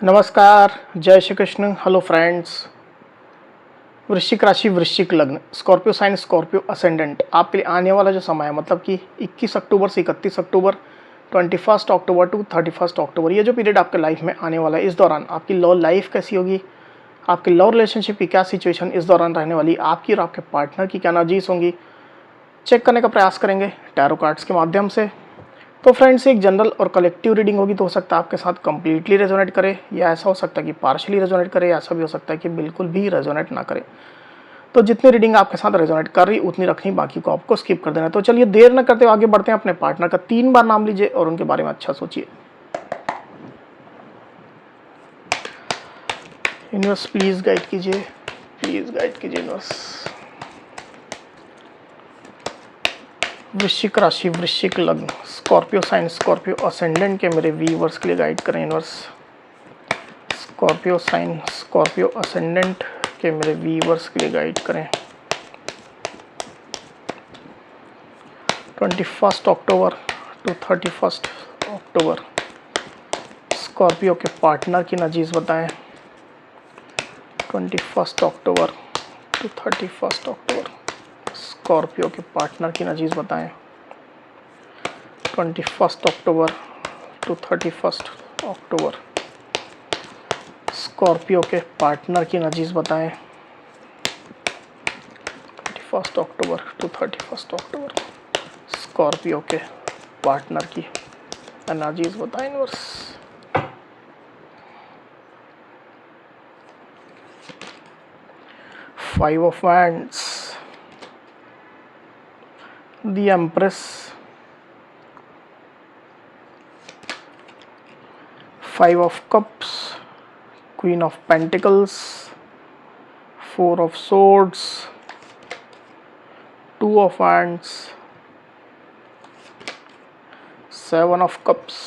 नमस्कार, जय Shri Krishna. Hello friends. वृश्चिक राशि, वृश्चिक लग्न, स्कॉर्पियो साइन, स्कॉर्पियो असेंडेंट, आपके लिए आने वाला जो समय है मतलब कि 21 अक्टूबर से 31 अक्टूबर, 21 अक्टूबर टू 31 अक्टूबर, ये जो पीरियड आपके लाइफ में आने वाला है, इस दौरान आपकी लव लाइफ कैसी होगी, आपकी लव रिलेशनशिप की क्या सिचुएशन इस दौरान रहने वाली, आपकी और आपके पार्टनर की क्या एनर्जीज होंगी, चेक करने का प्रयास करेंगे टैरो कार्ड्स के माध्यम से। तो फ्रेंड्स, एक जनरल और कलेक्टिव रीडिंग होगी, तो हो सकता है आपके साथ कंप्लीटली रेजोनेट करे, या ऐसा हो सकता है कि पार्शियली रेजोनेट करे, या ऐसा भी हो सकता है कि बिल्कुल भी रेजोनेट ना करे। तो जितनी रीडिंग आपके साथ रेजोनेट कर रही उतनी रखनी, बाकी को आपको स्किप कर देना। तो चलिए देर न करते हुए आगे बढ़ते हैं। अपने पार्टनर का 3 बार नाम लीजिए और उनके बारे में अच्छा सोचिए। यूनिवर्स प्लीज गाइड कीजिए, प्लीज गाइड कीजिए यूनिवर्स। वृश्चिक राशि, वृश्चिक लग्न, स्कॉर्पियो साइन, स्कॉर्पियो असेंडेंट के मेरे व्यूअर्स के लिए गाइड करें universe. Scorpio sign, Scorpio ascendant के मेरे व्यूअर्स के लिए गाइड करें। 21 अक्टूबर टू 31 अक्टूबर, स्कॉर्पियो के पार्टनर की नजीज बताएं। 21 अक्टूबर टू 31 अक्टूबर, स्कॉर्पियो के पार्टनर की नजीज बताएं। 21 अक्टूबर टू 31 अक्टूबर, स्कॉर्पियो के पार्टनर की नजीज बताएं। 21 अक्टूबर टू 31 अक्टूबर, स्कॉर्पियो के पार्टनर की एनर्जीज बताएं universe. Five of wands, the empress, five of cups, queen of pentacles, four of swords, two of wands, seven of cups.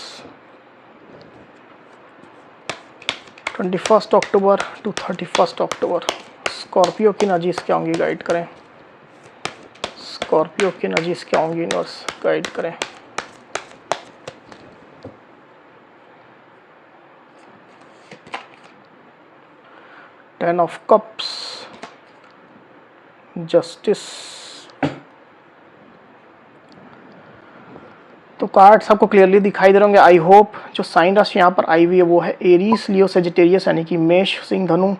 21 October to 31 October, Scorpio की नजीज क्या होंगी, guide करें। Scorpio की नजीज क्या होंगी यूनिवर्स, गाइड करें। Ten of cups, justice. तो कार्ड्स आपको क्लियरली दिखाई दे रहे होंगे। आई होप जो साइन राशि यहाँ पर आई हुई है वो है एरीज, लियो, सेजिटेरियस यानी कि मेष, सिंह, धनु,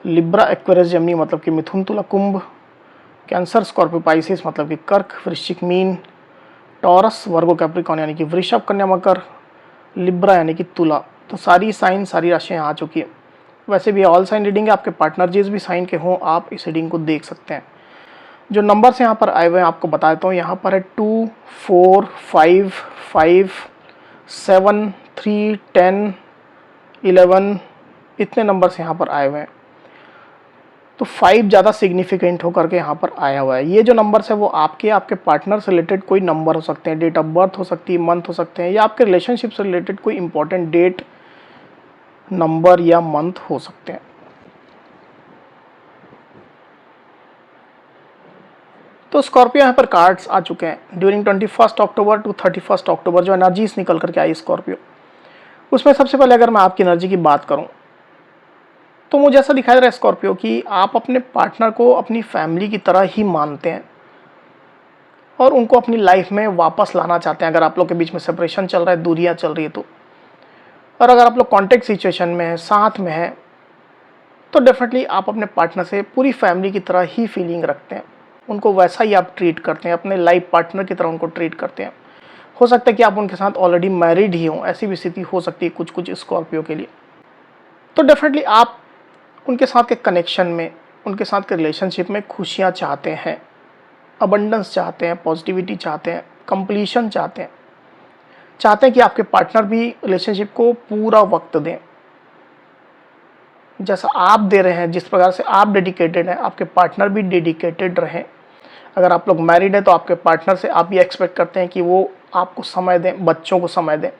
लिब्रा, एक्वेरियस, जेमिनी मतलब कि मिथुन, तुला, कुंभ, कैंसर, स्कॉर्पियो, पाइसिस मतलब कि कर्क, वृश्चिक, मीन, टॉरस, वर्गो, कैप्रिकॉन यानी कि वृषभ, कन्या, मकर, लिब्रा यानी कि तुला। तो सारी साइन, सारी राशियाँ आ चुकी है। वैसे भी ऑल साइन रीडिंग है, आपके पार्टनर जिस भी साइन के हों आप इस रीडिंग को देख सकते हैं। जो नंबर्स यहाँ पर आए हुए हैं आपको बता देता हूँ। यहाँ पर है 2, 4, 5, 5, 7, 3, 10, 11, इतने नंबर्स यहाँ पर आए हुए हैं। तो 5 ज़्यादा सिग्निफिकेंट होकर के यहाँ पर आया हुआ है। ये जो नंबर्स है वो आपके पार्टनर से रिलेटेड कोई नंबर हो सकते हैं, डेट ऑफ बर्थ हो सकती है, मंथ हो सकते हैं, या आपके रिलेशनशिप से रिलेटेड कोई इंपॉर्टेंट डेट, नंबर या मंथ हो सकते हैं। तो स्कॉर्पियो यहाँ पर कार्ड्स आ चुके हैं। ड्यूरिंग 21 अक्टूबर टू 31 अक्टूबर जो एनर्जीज निकल करके आई स्कॉर्पियो, उसमें सबसे पहले अगर मैं आपकी एनर्जी की बात करूं तो मुझे ऐसा दिखाई दे रहा है स्कॉर्पियो कि आप अपने पार्टनर को अपनी फैमिली की तरह ही मानते हैं और उनको अपनी लाइफ में वापस लाना चाहते हैं। अगर आप लोग के बीच में सेपरेशन चल रहा है, दूरियां चल रही है तो, और अगर आप लोग कॉन्टेक्ट सिचुएशन में है, साथ में है, तो डेफिनेटली आप अपने पार्टनर से पूरी फैमिली की तरह ही फीलिंग रखते हैं। उनको वैसा ही आप ट्रीट करते हैं, अपने लाइफ पार्टनर की तरह उनको ट्रीट करते हैं। हो सकता है कि आप उनके साथ ऑलरेडी मैरिड ही हों, ऐसी भी स्थिति हो सकती है कुछ कुछ स्कॉर्पियो के लिए। तो डेफिनेटली आप उनके साथ के कनेक्शन में, उनके साथ के रिलेशनशिप में खुशियाँ चाहते हैं, अबंडेंस चाहते हैं, पॉजिटिविटी चाहते हैं, कंप्लीशन चाहते हैं, चाहते हैं कि आपके पार्टनर भी रिलेशनशिप को पूरा वक्त दें। जैसा आप दे रहे हैं, जिस प्रकार से आप डेडिकेटेड हैं, आपके पार्टनर भी डेडिकेटेड रहें। अगर आप लोग मैरिड हैं तो आपके पार्टनर से आप ये एक्सपेक्ट करते हैं कि वो आपको समय दें, बच्चों को समय दें।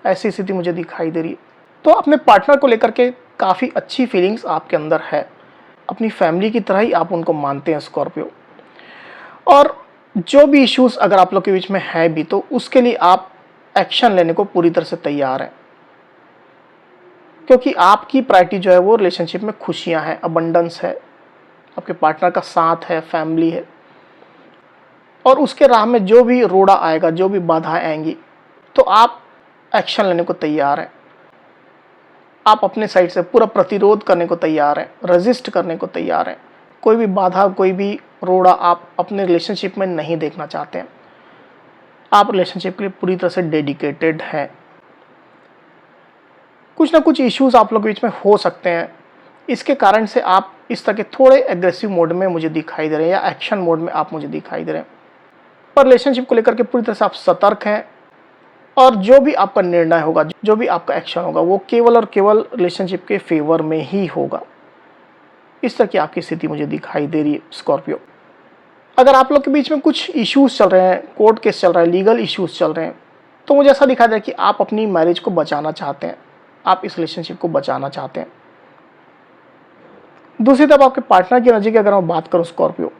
ऐसी स्थिति मुझे दिखाई दे रही है। तो अपने पार्टनर को लेकर के काफ़ी अच्छी फीलिंग्स आपके अंदर है, अपनी फैमिली की तरह ही आप उनको मानते हैं स्कॉर्पियो। और जो भी इश्यूज़ अगर आप लोग के बीच में है भी, तो उसके लिए आप एक्शन लेने को पूरी तरह से तैयार हैं। क्योंकि आपकी प्रायोरिटी जो है वो रिलेशनशिप में खुशियाँ हैं, अबंडेंस है, आपके पार्टनर का साथ है, फैमिली है। और उसके राह में जो भी रोड़ा आएगा, जो भी बाधाएं आएंगी, तो आप एक्शन लेने को तैयार हैं। आप अपने साइड से पूरा प्रतिरोध करने को तैयार हैं, रेजिस्ट करने को तैयार हैं। कोई भी बाधा, कोई भी रोड़ा आप अपने रिलेशनशिप में नहीं देखना चाहते हैं। आप रिलेशनशिप के लिए पूरी तरह से डेडिकेटेड हैं। कुछ ना कुछ इश्यूज आप लोगों के बीच में हो सकते हैं, इसके कारण से आप इस तरह के थोड़े एग्रेसिव मोड में मुझे दिखाई दे रहे हैं, या एक्शन मोड में आप मुझे दिखाई दे रहे हैं। पर रिलेशनशिप को लेकर के पूरी तरह से आप सतर्क हैं, और जो भी आपका निर्णय होगा, जो भी आपका एक्शन होगा, वो केवल और केवल रिलेशनशिप के फेवर में ही होगा। इस तरह की आपकी स्थिति मुझे दिखाई दे रही है स्कॉर्पियो। अगर आप लोग के बीच में कुछ इश्यूज चल रहे हैं, कोर्ट केस चल रहा है, लीगल इश्यूज चल रहे हैं, तो मुझे ऐसा दिखाई दे रहा है कि आप अपनी मैरिज को बचाना चाहते हैं, आप इस रिलेशनशिप को बचाना चाहते हैं। दूसरी तरफ आपके पार्टनर की एनर्जी की अगर मैं बात करूं स्कॉर्पियो,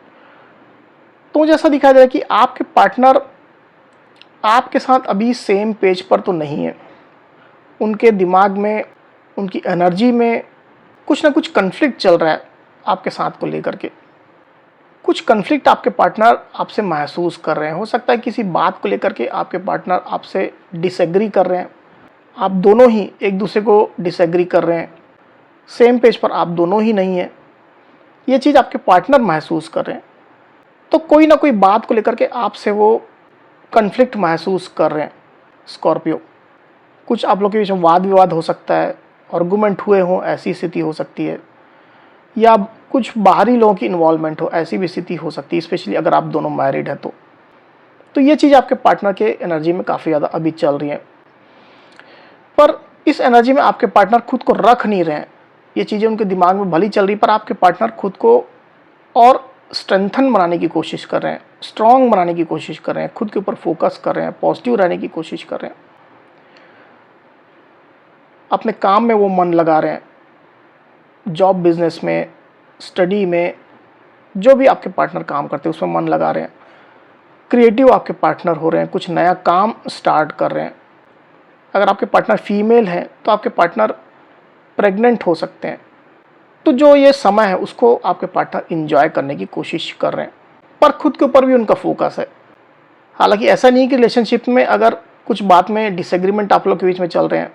तो मुझे ऐसा दिखाई दे रहा है कि आपके पार्टनर आपके साथ अभी सेम पेज पर तो नहीं है। उनके दिमाग में, उनकी एनर्जी में कुछ ना कुछ कन्फ्लिक्ट चल रहा है आपके साथ को लेकर के। कुछ कन्फ्लिक्ट आपके पार्टनर आपसे महसूस कर रहे हैं। हो सकता है किसी बात को लेकर के आपके पार्टनर आपसे डिसएग्री कर रहे हैं। आप दोनों ही एक दूसरे को डिसएग्री कर रहे हैं, सेम पेज पर आप दोनों ही नहीं हैं। ये चीज़ आपके पार्टनर महसूस कर रहे हैं। तो कोई ना कोई बात को लेकर के आपसे वो कन्फ्लिक्ट महसूस कर रहे हैं स्कॉर्पियो। कुछ आप लोग के बीच में वाद विवाद हो सकता है, आर्गुमेंट हुए हों, ऐसी स्थिति हो सकती है, या कुछ बाहरी लोगों की इन्वॉल्वमेंट हो, ऐसी भी स्थिति हो सकती है, स्पेशली अगर आप दोनों मैरिड हैं तो ये चीज़ आपके पार्टनर के एनर्जी में काफ़ी ज़्यादा अभी चल रही है। पर इस एनर्जी में आपके पार्टनर खुद को रख नहीं रहे हैं। ये चीज़ें उनके दिमाग में भली चल रही, पर आपके पार्टनर खुद को और स्ट्रेंथन बनाने की कोशिश कर रहे हैं, स्ट्रॉन्ग बनाने की कोशिश कर रहे हैं, खुद के ऊपर फोकस कर रहे हैं, पॉजिटिव रहने की कोशिश कर रहे हैं, अपने काम में वो मन लगा रहे हैं, जॉब, बिजनेस में, स्टडी में, जो भी आपके पार्टनर काम करते हैं उसमें मन लगा रहे हैं। क्रिएटिव आपके पार्टनर हो रहे हैं, कुछ नया काम स्टार्ट कर रहे हैं। अगर आपके पार्टनर फीमेल हैं तो आपके पार्टनर प्रेग्नेंट हो सकते हैं। तो जो ये समय है उसको आपके पार्टनर इंजॉय करने की कोशिश कर रहे हैं, पर खुद के ऊपर भी उनका फोकस है। हालांकि ऐसा नहीं कि रिलेशनशिप में अगर कुछ बात में डिसएग्रीमेंट आप लोग के बीच में चल रहे हैं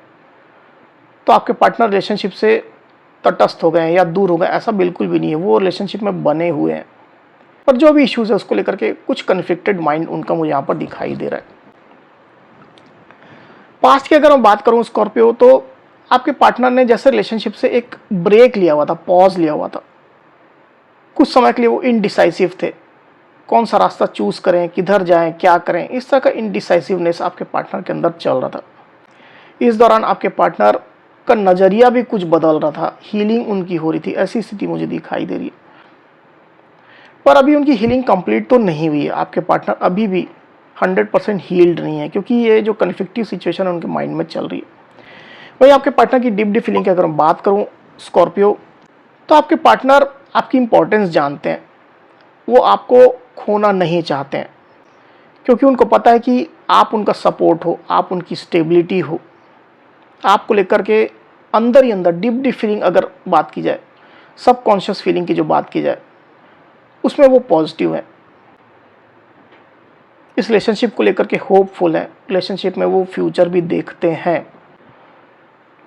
तो आपके पार्टनर रिलेशनशिप से तटस्थ हो गए हैं या दूर हो गए, ऐसा बिल्कुल भी नहीं है। वो रिलेशनशिप में बने हुए हैं, पर जो भी इश्यूज है उसको लेकर के कुछ कन्फ्लिक्टेड माइंड उनका मुझे यहाँ पर दिखाई दे रहा है। पास्ट की अगर मैं बात करूँ स्कॉर्पियो, तो आपके पार्टनर ने जैसे रिलेशनशिप से एक ब्रेक लिया हुआ था, पॉज लिया हुआ था। कुछ समय के लिए वो इनडिसाइसिव थे, कौन सा रास्ता चूज करें, किधर जाएं, क्या करें, इस तरह का इनडिसाइसिवनेस आपके पार्टनर के अंदर चल रहा था। इस दौरान आपके पार्टनर का नज़रिया भी कुछ बदल रहा था, हीलिंग उनकी हो रही थी, ऐसी स्थिति मुझे दिखाई दे रही है। पर अभी उनकी हीलिंग कंप्लीट तो नहीं हुई है। आपके पार्टनर अभी भी 100% हील्ड नहीं है, क्योंकि ये जो कन्फ्लिक्टिव सिचुएशन उनके माइंड में चल रही है। वही आपके पार्टनर की डीप फीलिंग की अगर मैं बात करूं स्कॉर्पियो, तो आपके पार्टनर आपकी इंपॉर्टेंस जानते हैं। वो आपको खोना नहीं चाहते हैं, क्योंकि उनको पता है कि आप उनका सपोर्ट हो, आप उनकी स्टेबिलिटी हो। आपको लेकर के अंदर ही अंदर डीप फीलिंग अगर बात की जाए, सबकॉन्शियस फीलिंग की जो बात की जाए, उसमें वो पॉजिटिव है। इस रिलेशनशिप को लेकर के होपफुल है, रिलेशनशिप में वो फ्यूचर भी देखते हैं।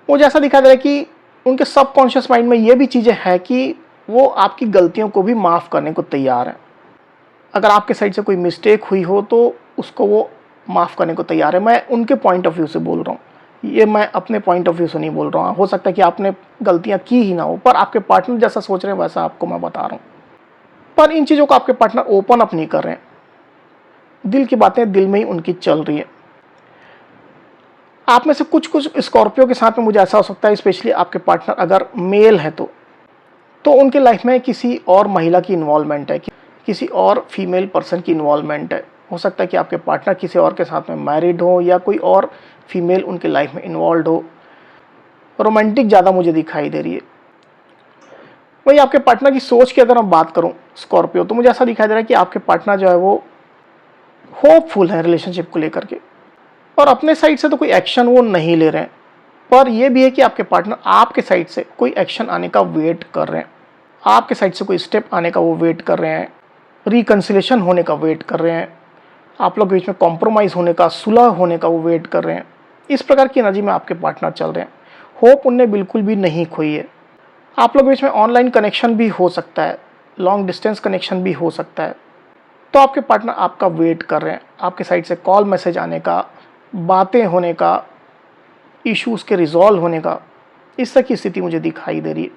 मुझे ऐसा दिखा दे रहा है कि उनके सबकॉन्शियस माइंड में ये भी चीज़ें हैं कि वो आपकी गलतियों को भी माफ़ करने को तैयार हैं। अगर आपके साइड से कोई मिस्टेक हुई हो तो उसको वो माफ़ करने को तैयार है। मैं उनके पॉइंट ऑफ व्यू से बोल रहा हूँ, ये मैं अपने पॉइंट ऑफ व्यू से नहीं बोल रहा हूँ। हो सकता है कि आपने गलतियाँ की ही ना हो, पर आपके पार्टनर जैसा सोच रहे हैं वैसा आपको मैं बता रहा हूँ। पर इन चीज़ों को आपके पार्टनर ओपन अप नहीं कर रहे हैं, दिल की बातें दिल में ही उनकी चल रही है। आप में से कुछ स्कॉर्पियो के साथ में मुझे ऐसा हो सकता है, स्पेशली आपके पार्टनर अगर मेल है तो उनके लाइफ में किसी और महिला की इन्वॉल्वमेंट है, किसी और फीमेल पर्सन की इन्वॉल्वमेंट है। हो सकता है कि आपके पार्टनर किसी और के साथ में मैरिड हो, या कोई और फीमेल उनके लाइफ में इन्वॉल्व हो। रोमांटिक ज़्यादा मुझे दिखाई दे रही है। वही आपके पार्टनर की सोच की अगर मैं बात करूं स्कॉर्पियो, तो मुझे ऐसा दिखाई दे रहा है कि आपके पार्टनर जो है वो होपफुल है रिलेशनशिप को लेकर के, और अपने साइड से तो कोई एक्शन वो नहीं ले रहे हैं, पर यह भी है कि आपके पार्टनर आपके साइड से कोई एक्शन आने का वेट कर रहे हैं, आपके साइड से कोई स्टेप आने का वो वेट कर रहे हैं, रिकन्सिलेशन होने का वेट कर रहे हैं, आप लोग के बीच में कॉम्प्रोमाइज़ होने का, सुलह होने का वो वेट कर रहे हैं। इस प्रकार की एनर्जी में आपके पार्टनर चल रहे हैं। होप उनने बिल्कुल भी नहीं खोई है। आप लोग के बीच में ऑनलाइन कनेक्शन भी हो सकता है, लॉन्ग डिस्टेंस कनेक्शन भी हो सकता है। तो आपके पार्टनर आपका वेट कर रहे हैं, आपके साइड से कॉल मैसेज आने का, बातें होने का, इश्यूज़ के रिजॉल्व होने का, इस तरह की स्थिति मुझे दिखाई दे रही है।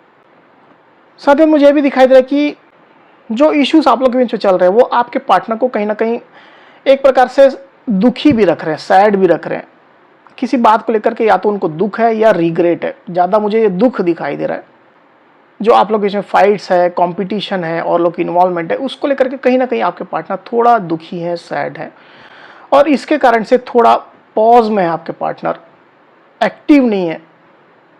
साथ ही मुझे भी दिखाई दे रहा है कि जो इश्यूज़ आप लोग के बीच में चल रहे हैं वो आपके पार्टनर को कहीं ना कहीं एक प्रकार से दुखी भी रख रहे हैं, सैड भी रख रहे हैं। किसी बात को लेकर के या तो उनको दुख है या रिग्रेट है, ज़्यादा मुझे ये दुख दिखाई दे रहा है। जो आप लोग के बीच में फाइट्स है, कंपटीशन है और लोग की इन्वॉल्वमेंट है, उसको लेकर के कहीं ना कहीं आपके पार्टनर थोड़ा दुखी है, सैड है, और इसके कारण से थोड़ा पॉज में है। आपके पार्टनर एक्टिव नहीं है,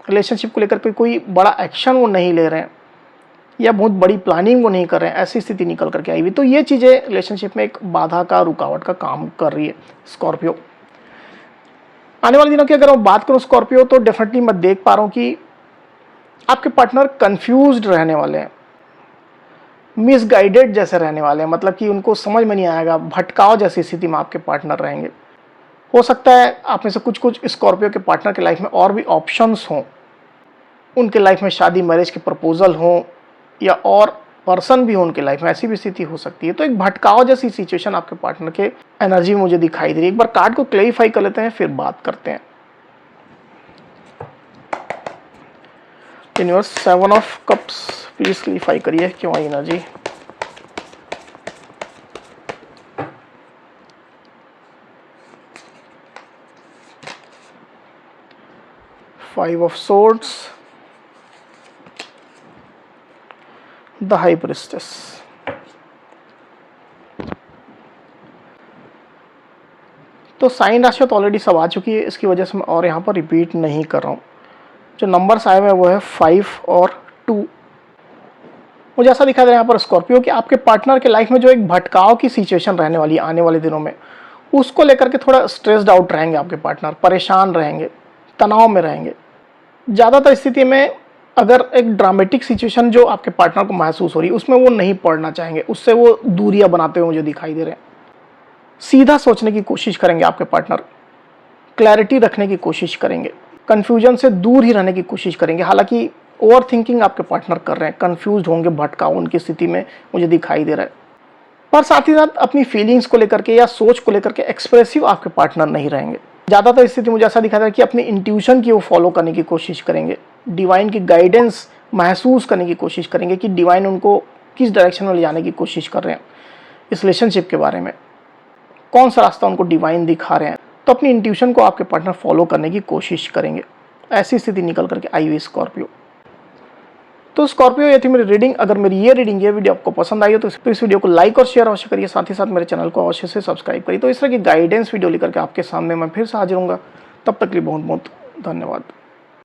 रिलेशनशिप को लेकर के कोई बड़ा एक्शन वो नहीं ले रहे हैं या बहुत बड़ी प्लानिंग वो नहीं कर रहे हैं, ऐसी स्थिति निकल करके आई हुई। तो ये चीज़ें रिलेशनशिप में एक बाधा का, रुकावट का काम कर रही है स्कॉर्पियो। आने वाले दिनों की अगर मैं बात करूं स्कॉर्पियो, तो डेफिनेटली मैं देख पा रहा हूं कि आपके पार्टनर कंफ्यूज्ड रहने वाले हैं, मिसगाइडेड जैसे रहने वाले हैं, मतलब कि उनको समझ में नहीं आएगा, भटकाव जैसी स्थिति में आपके पार्टनर रहेंगे। हो सकता है आप में से कुछ स्कॉर्पियो के पार्टनर के लाइफ में और भी ऑप्शंस हों, उनके लाइफ में शादी, मैरिज के प्रपोजल हों या और पर्सन भी हो उनके लाइफ में, ऐसी भी स्थिति हो सकती है। तो एक भटकाव जैसी सिचुएशन आपके पार्टनर के एनर्जी में मुझे दिखाई दे रही है। एक बार कार्ड को क्लैरिफाई कर लेते हैं, फिर बात करते हैं। Universe, 7 of cups, please clarify करिए क्यों आई energy. Five of swords, the high priestess. तो साइन राशि तो ऑलरेडी सब आ चुकी है, इसकी वजह से मैं और यहाँ पर रिपीट नहीं कर रहा हूँ। जो नंबर्स आए हुए हैं वो है 5 और 2। मुझे ऐसा दिखा दे रहा है यहाँ पर स्कॉर्पियो कि आपके पार्टनर के लाइफ में जो एक भटकाव की सिचुएशन रहने वाली है आने वाले दिनों में, उसको लेकर के थोड़ा स्ट्रेस्ड आउट रहेंगे आपके पार्टनर, परेशान रहेंगे, तनाव में रहेंगे। ज़्यादातर स्थिति में अगर एक ड्रामेटिक सिचुएशन जो आपके पार्टनर को महसूस हो रही है उसमें वो नहीं पड़ना चाहेंगे, उससे वो दूरियां बनाते हुए मुझे दिखाई दे रहे हैं। सीधा सोचने की कोशिश करेंगे आपके पार्टनर, क्लैरिटी रखने की कोशिश करेंगे, कन्फ्यूजन से दूर ही रहने की कोशिश करेंगे। हालांकि ओवर थिंकिंग आपके पार्टनर कर रहे हैं, कन्फ्यूज होंगे, भटकाव उनकी स्थिति में मुझे दिखाई दे रहा है। पर साथ ही साथ अपनी फीलिंग्स को लेकर के या सोच को लेकर के एक्सप्रेसिव आपके पार्टनर नहीं रहेंगे। ज़्यादातर स्थिति मुझे ऐसा दिखा रहा है कि अपनी इंट्यूशन की वो फॉलो करने की कोशिश करेंगे, डिवाइन की गाइडेंस महसूस करने की कोशिश करेंगे कि डिवाइन उनको किस डायरेक्शन में ले जाने की कोशिश कर रहे हैं, इस रिलेशनशिप के बारे में कौन सा रास्ता उनको डिवाइन दिखा रहे हैं। तो अपनी इंट्यूशन को आपके पार्टनर फॉलो करने की कोशिश करेंगे। ऐसी स्थिति निकल करके आई हुई स्कॉर्पियो। तो स्कॉर्पियो, ये थी मेरी रीडिंग। अगर मेरी ये वीडियो आपको पसंद आई हो तो इस वीडियो को लाइक और शेयर अवश्य करिए, साथ ही साथ मेरे चैनल को अवश्य से सब्सक्राइब करिए। तो इस तरह की गाइडेंस वीडियो लेकर के आपके सामने मैं फिर से हाजिर होऊंगा। तब तक के लिए बहुत बहुत धन्यवाद।